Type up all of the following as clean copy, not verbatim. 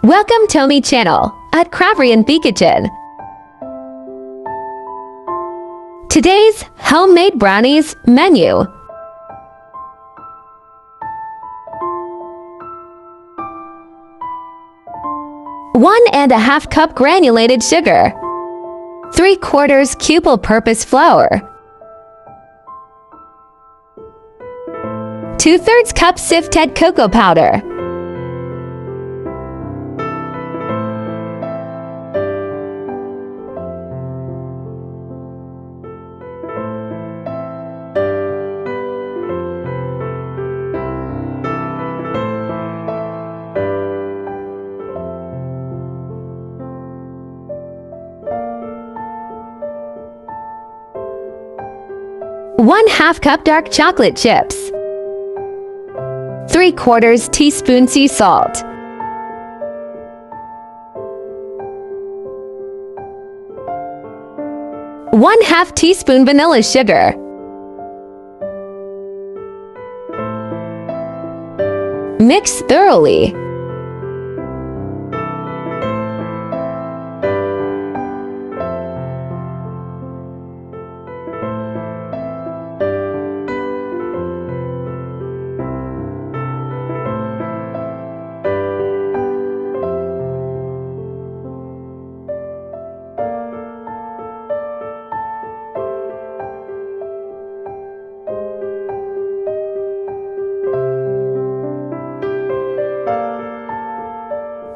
Welcome to my channel at Korean Kitchen. Today's homemade brownies menu. One and a half cup granulated sugar, 3/4 cup all-purpose flour, 2/3 cup sifted cocoa powder, 1/2 cup dark chocolate chips, 3/4 teaspoon sea salt, 1/2 teaspoon vanilla sugar, mix thoroughly.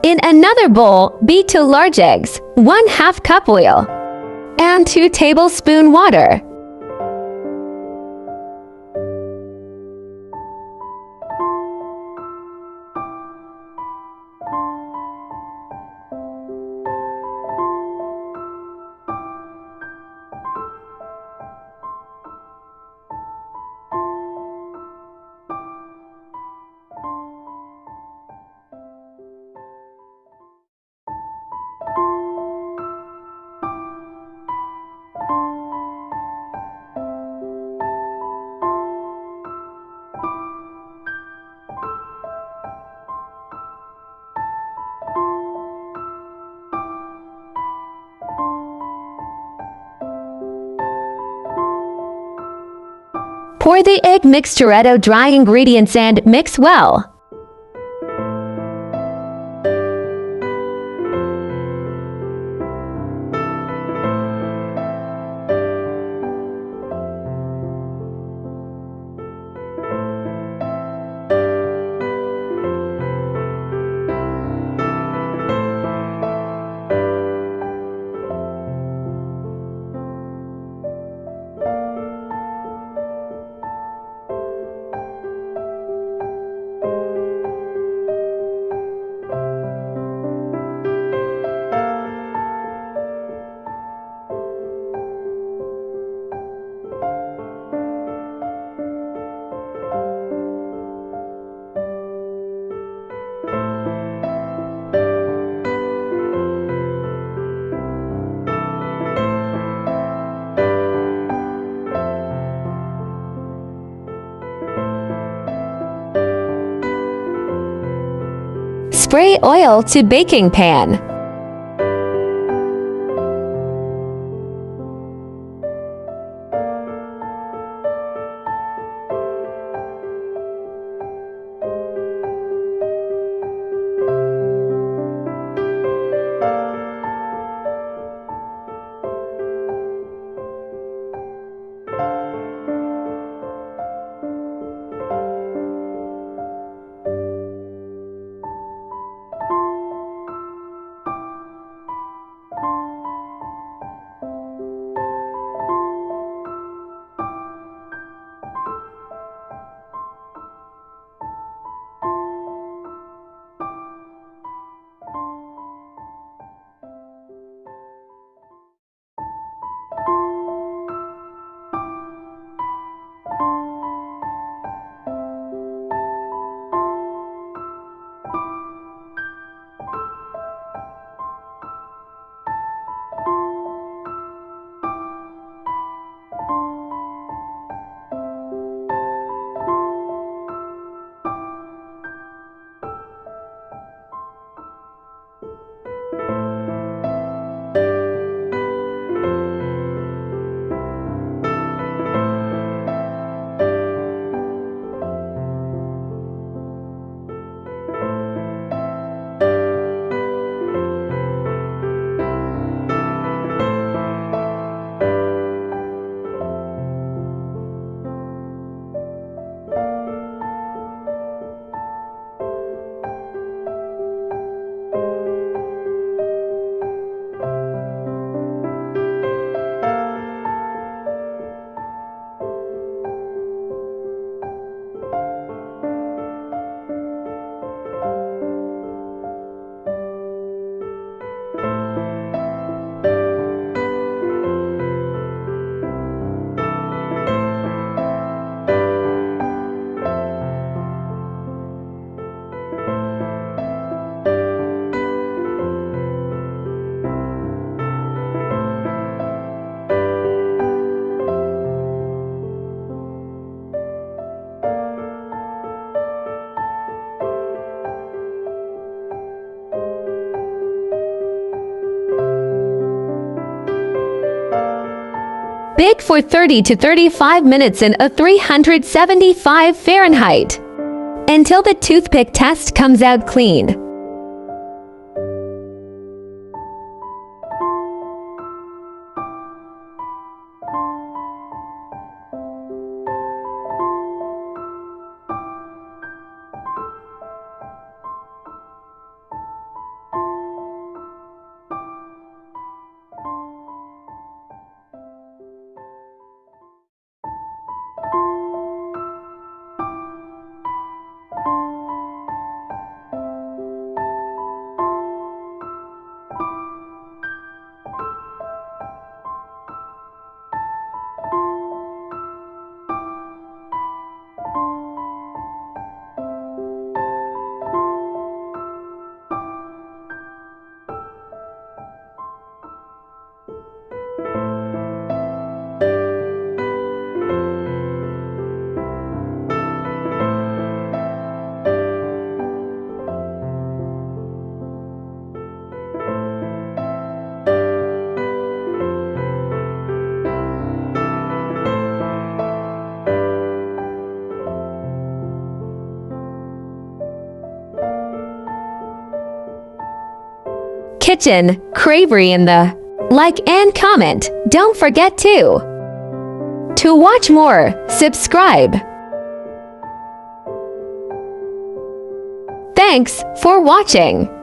In another bowl, beat 2 large eggs, 1/2 cup oil, and 2 tablespoons water. Pour the egg mixture into dry ingredients and mix well. Spray oil to baking pan. Bake for 30 to 35 minutes in a 375 Fahrenheit until the toothpick test comes out clean. Kitchen, Cravery in the like and comment. Don't forget to watch more, subscribe. Thanks for watching.